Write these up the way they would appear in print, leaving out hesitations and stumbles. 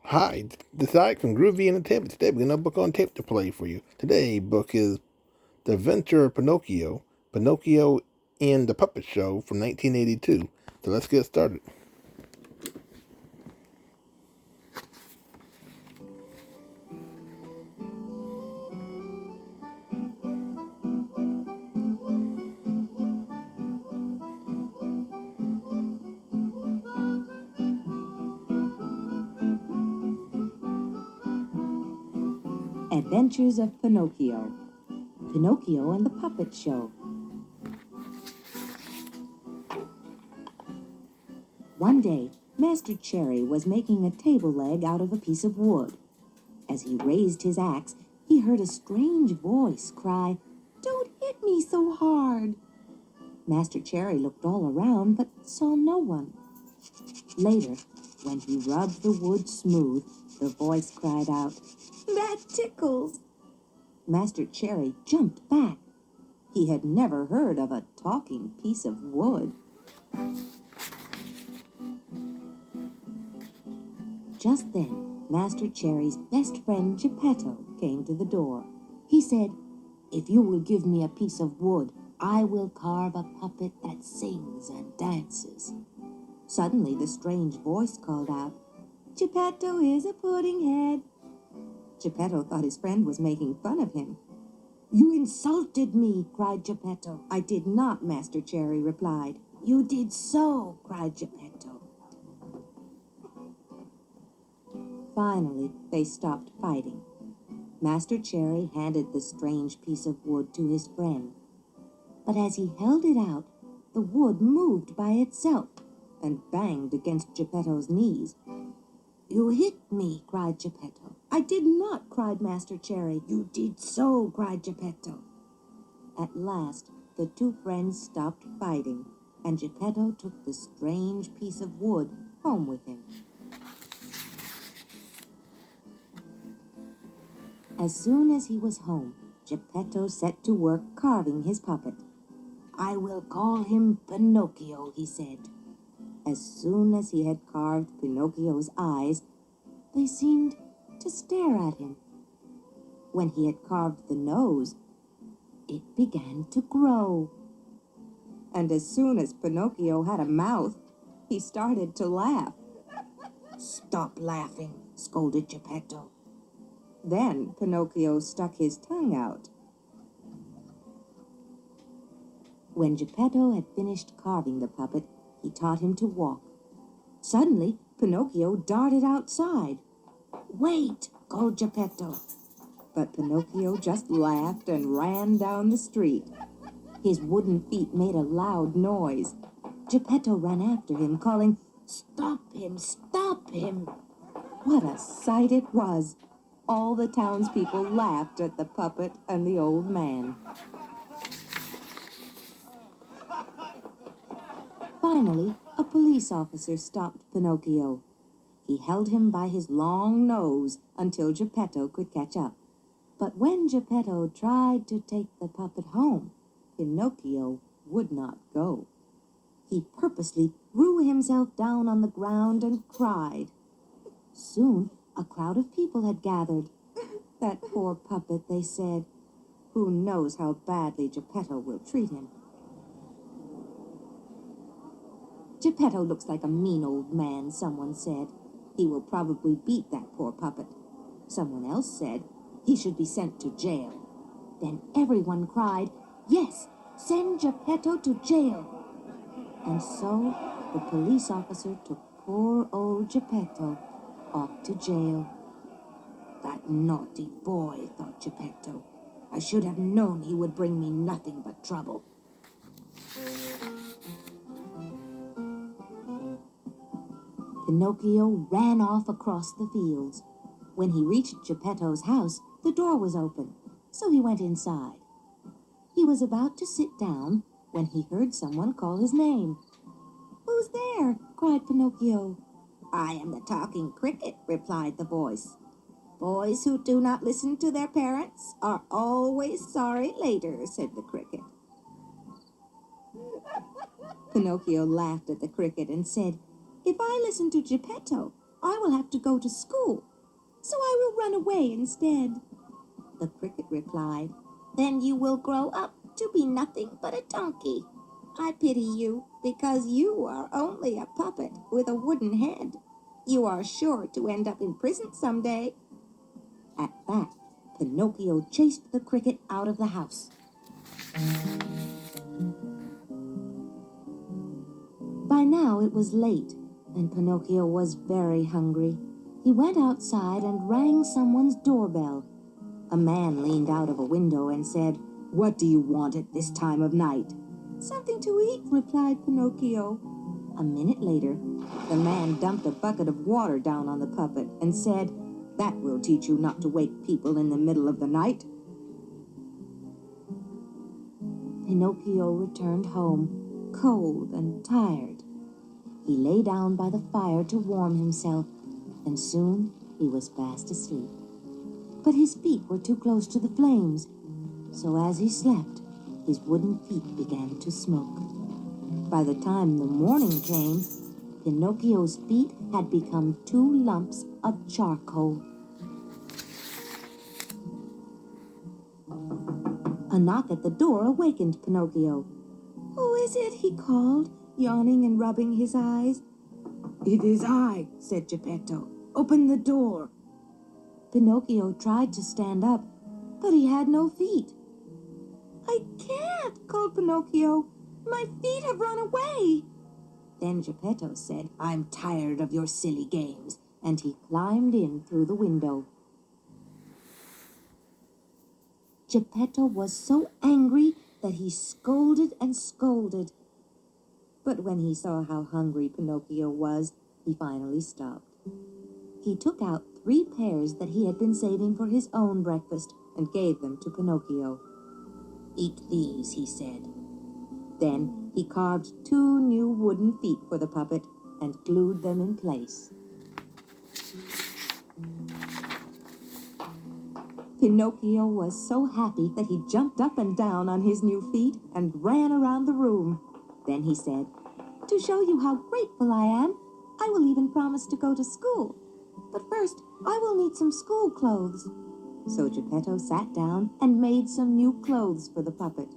Hi, this is Ike from Groovy Entertainment. Today we're going to book on tape to play for you. Today's book is The Adventure of Pinocchio, Pinocchio and the Puppet Show from 1982. So let's get started. Adventures of Pinocchio, Pinocchio and the Puppet Show. One day, Master Cherry was making a table leg out of a piece of wood. As he raised his axe, he heard a strange voice cry, "Don't hit me so hard!" Master Cherry looked all around but saw no one. Later, when he rubbed the wood smooth, the voice cried out, "That tickles!" Master Cherry jumped back. He had never heard of a talking piece of wood. Just then, Master Cherry's best friend Geppetto came to the door. He said, "If you will give me a piece of wood, I will carve a puppet that sings and dances." Suddenly, the strange voice called out, "Geppetto is a pudding head." Geppetto thought his friend was making fun of him. "You insulted me," cried Geppetto. "I did not," Master Cherry replied. "You did so," cried Geppetto. Finally, they stopped fighting. Master Cherry handed the strange piece of wood to his friend. But as he held it out, the wood moved by itself and banged against Geppetto's knees. "You hit me," cried Geppetto. "I did not," cried Master Cherry. "You did so," cried Geppetto. At last, the two friends stopped fighting, and Geppetto took the strange piece of wood home with him. As soon as he was home, Geppetto set to work carving his puppet. "I will call him Pinocchio," he said. As soon as he had carved Pinocchio's eyes, they seemed to stare at him. When he had carved the nose, it began to grow. And as soon as Pinocchio had a mouth, he started to laugh. "Stop laughing," scolded Geppetto. Then Pinocchio stuck his tongue out. When Geppetto had finished carving the puppet, he taught him to walk. Suddenly, Pinocchio darted outside. "Wait!" called Geppetto. But Pinocchio just laughed and ran down the street. His wooden feet made a loud noise. Geppetto ran after him, calling, "Stop him! Stop him!" What a sight it was! All the townspeople laughed at the puppet and the old man. Finally, a police officer stopped Pinocchio. He held him by his long nose until Geppetto could catch up. But when Geppetto tried to take the puppet home, Pinocchio would not go. He purposely threw himself down on the ground and cried. Soon, a crowd of people had gathered. "That poor puppet," they said. "Who knows how badly Geppetto will treat him?" "Geppetto looks like a mean old man," someone said. "He will probably beat that poor puppet." Someone else said, "He should be sent to jail." Then everyone cried, "Yes, send Geppetto to jail." And so the police officer took poor old Geppetto off to jail. "That naughty boy," thought Geppetto. "I should have known he would bring me nothing but trouble." Pinocchio ran off across the fields. When he reached Geppetto's house, the door was open, so he went inside. He was about to sit down when he heard someone call his name. "Who's there?" cried Pinocchio. "I am the talking cricket," replied the voice. "Boys who do not listen to their parents are always sorry later," said the cricket. Pinocchio laughed at the cricket and said, "If I listen to Geppetto, I will have to go to school, so I will run away instead." The cricket replied, "Then you will grow up to be nothing but a donkey. I pity you because you are only a puppet with a wooden head. You are sure to end up in prison someday." At that, Pinocchio chased the cricket out of the house. By now it was late, and Pinocchio was very hungry. He went outside and rang someone's doorbell. A man leaned out of a window and said, "What do you want at this time of night?" "Something to eat," replied Pinocchio. A minute later, the man dumped a bucket of water down on the puppet and said, "That will teach you not to wake people in the middle of the night." Pinocchio returned home, cold and tired. He lay down by the fire to warm himself, and soon he was fast asleep. But his feet were too close to the flames, so as he slept, his wooden feet began to smoke. By the time the morning came, Pinocchio's feet had become 2 lumps of charcoal. A knock at the door awakened Pinocchio. "Who is it?" he called, yawning and rubbing his eyes. "It is I," said Geppetto. "Open the door." Pinocchio tried to stand up, but he had no feet. "I can't," called Pinocchio. "My feet have run away." Then Geppetto said, "I'm tired of your silly games," and he climbed in through the window. Geppetto was so angry that he scolded and scolded. But when he saw how hungry Pinocchio was, he finally stopped. He took out 3 pears that he had been saving for his own breakfast and gave them to Pinocchio. "Eat these," he said. Then he carved 2 new wooden feet for the puppet and glued them in place. Pinocchio was so happy that he jumped up and down on his new feet and ran around the room. Then he said, "To show you how grateful I am, I will even promise to go to school. But first, I will need some school clothes." So Geppetto sat down and made some new clothes for the puppet.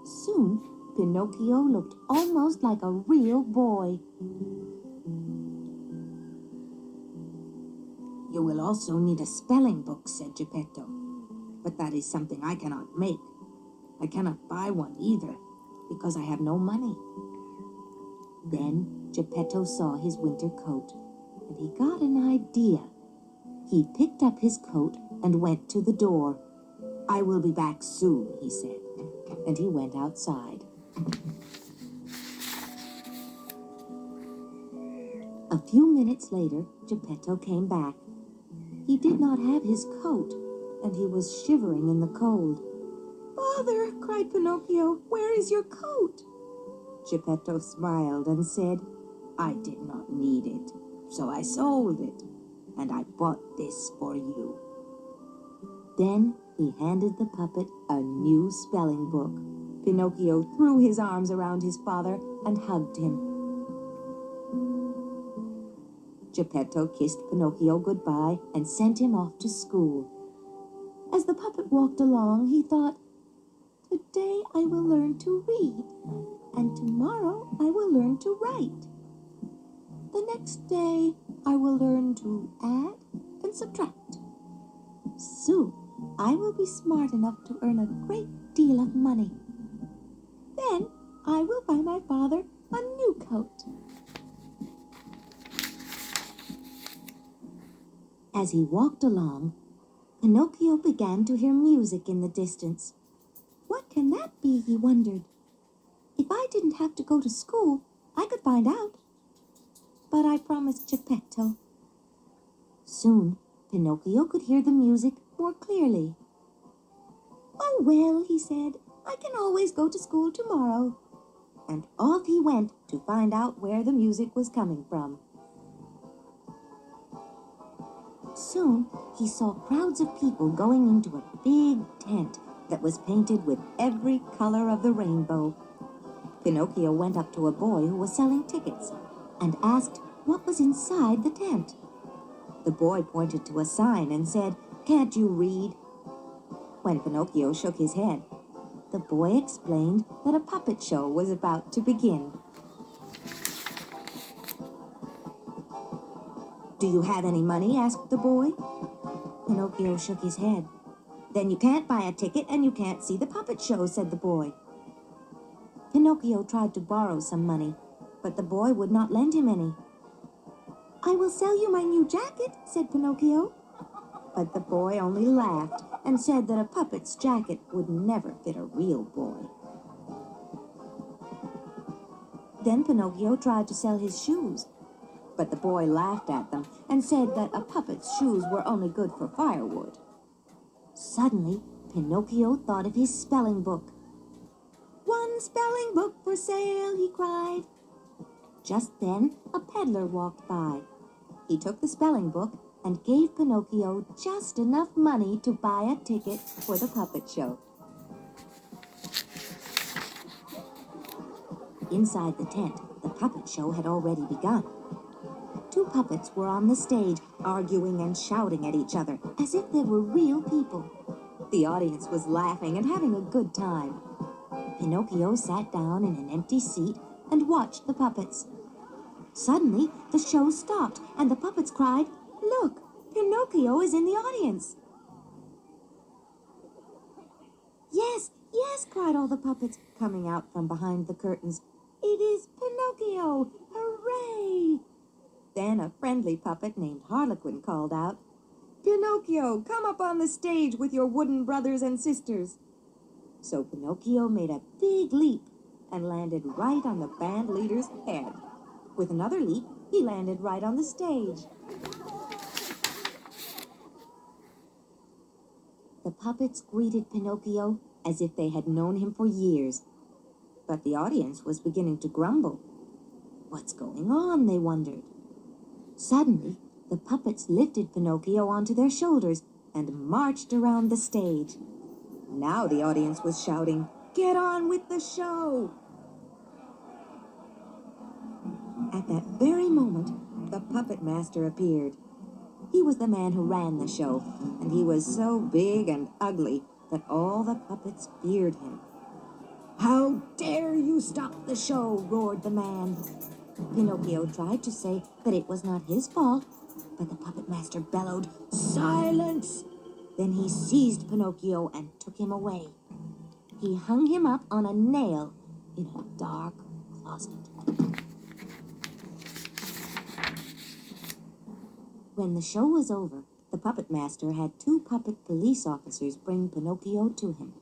Soon, Pinocchio looked almost like a real boy. "You will also need a spelling book," said Geppetto. "But that is something I cannot make. I cannot buy one either, because I have no money." Then Geppetto saw his winter coat, and he got an idea. He picked up his coat and went to the door. "I will be back soon," he said, and he went outside. A few minutes later, Geppetto came back. He did not have his coat, and he was shivering in the cold. "Father," cried Pinocchio, "where is your coat?" Geppetto smiled and said, "I did not need it, so I sold it, and I bought this for you." Then he handed the puppet a new spelling book. Pinocchio threw his arms around his father and hugged him. Geppetto kissed Pinocchio goodbye and sent him off to school. As the puppet walked along, he thought, "Today I will learn to read, and tomorrow I will learn to write. The next day I will learn to add and subtract. Soon I will be smart enough to earn a great deal of money. Then I will buy my father a new coat." As he walked along, Pinocchio began to hear music in the distance. What can that be, he wondered. If I didn't have to go to school, I could find out. But I promised Geppetto. Soon, Pinocchio could hear the music more clearly. "Oh, well," he said, "I can always go to school tomorrow." And off he went to find out where the music was coming from. Soon, he saw crowds of people going into a big tent that was painted with every color of the rainbow. Pinocchio went up to a boy who was selling tickets and asked what was inside the tent. The boy pointed to a sign and said, "Can't you read?" When Pinocchio shook his head, the boy explained that a puppet show was about to begin. "Do you have any money?" asked the boy. Pinocchio shook his head. "Then you can't buy a ticket and you can't see the puppet show," said the boy. Pinocchio tried to borrow some money, but the boy would not lend him any. "I will sell you my new jacket," said Pinocchio. But the boy only laughed and said that a puppet's jacket would never fit a real boy. Then Pinocchio tried to sell his shoes, but the boy laughed at them and said that a puppet's shoes were only good for firewood. Suddenly, Pinocchio thought of his spelling book. "One spelling book for sale," he cried. Just then, a peddler walked by. He took the spelling book and gave Pinocchio just enough money to buy a ticket for the puppet show. Inside the tent, the puppet show had already begun. Two puppets were on the stage, arguing and shouting at each other, as if they were real people. The audience was laughing and having a good time. Pinocchio sat down in an empty seat and watched the puppets. Suddenly, the show stopped, and the puppets cried, "Look, Pinocchio is in the audience!" "Yes, yes," cried all the puppets, coming out from behind the curtains. "It is Pinocchio! Hooray!" Then a friendly puppet named Harlequin called out, "Pinocchio, come up on the stage with your wooden brothers and sisters." So Pinocchio made a big leap and landed right on the band leader's head. With another leap, he landed right on the stage. The puppets greeted Pinocchio as if they had known him for years. But the audience was beginning to grumble. What's going on, they wondered. Suddenly, the puppets lifted Pinocchio onto their shoulders and marched around the stage. Now the audience was shouting, "Get on with the show!" At that very moment, the puppet master appeared. He was the man who ran the show, and he was so big and ugly that all the puppets feared him. "How dare you stop the show?" roared the man. Pinocchio tried to say that it was not his fault, but the puppet master bellowed, "Silence!" Then he seized Pinocchio and took him away. He hung him up on a nail in a dark closet. When the show was over, the puppet master had two puppet police officers bring Pinocchio to him.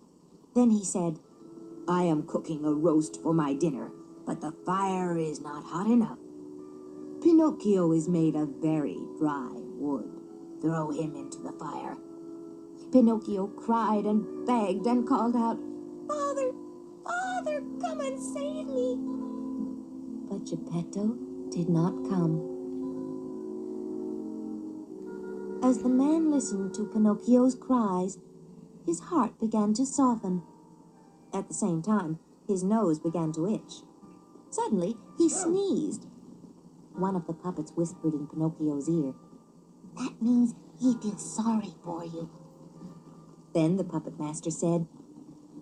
Then he said, "I am cooking a roast for my dinner, but the fire is not hot enough. Pinocchio is made of very dry wood. Throw him into the fire." Pinocchio cried and begged and called out, "Father, Father, come and save me!" But Geppetto did not come. As the man listened to Pinocchio's cries, his heart began to soften. At the same time, his nose began to itch. Suddenly, he sneezed. One of the puppets whispered in Pinocchio's ear, "That means he feels sorry for you." Then the puppet master said,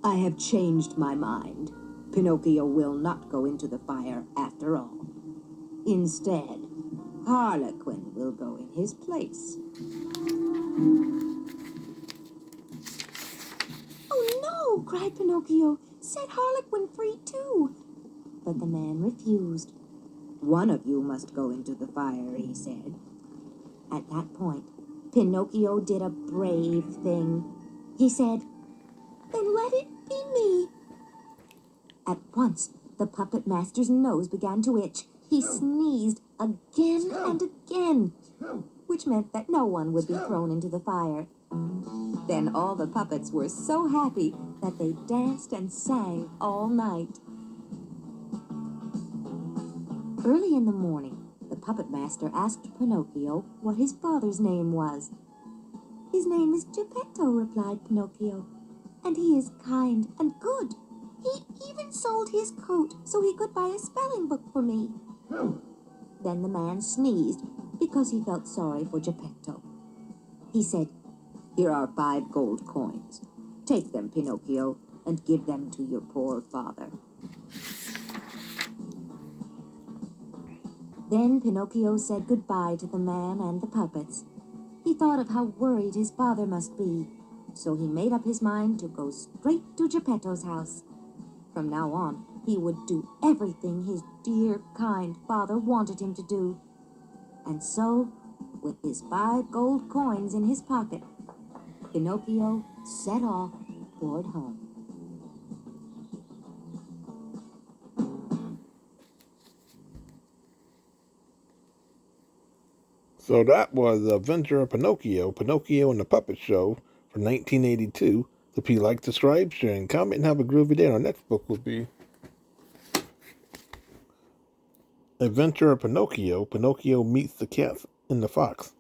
"I have changed my mind. Pinocchio will not go into the fire after all. Instead, Harlequin will go in his place." "Oh no!" cried Pinocchio. "Set Harlequin free too!" But the man refused. "One of you must go into the fire," he said. At that point, Pinocchio did a brave thing. He said, "Then let it be me." At once, the puppet master's nose began to itch. He sneezed again and again, which meant that no one would be thrown into the fire. Then all the puppets were so happy that they danced and sang all night. Early in the morning, the puppet master asked Pinocchio what his father's name was. "His name is Geppetto," replied Pinocchio, "and he is kind and good. He even sold his coat so he could buy a spelling book for me." Then the man sneezed because he felt sorry for Geppetto. He said, "Here are 5 gold coins. Take them, Pinocchio, and give them to your poor father." Then Pinocchio said goodbye to the man and the puppets. He thought of how worried his father must be, so he made up his mind to go straight to Geppetto's house. From now on, he would do everything his dear, kind father wanted him to do. And so, with his 5 gold coins in his pocket, Pinocchio set off toward home. So that was The Adventure of Pinocchio, Pinocchio and the Puppet Show from 1982. So please like, subscribe, share, and comment, and have a groovy day. Our next book will be Adventure of Pinocchio, Pinocchio Meets the Cat and the Fox.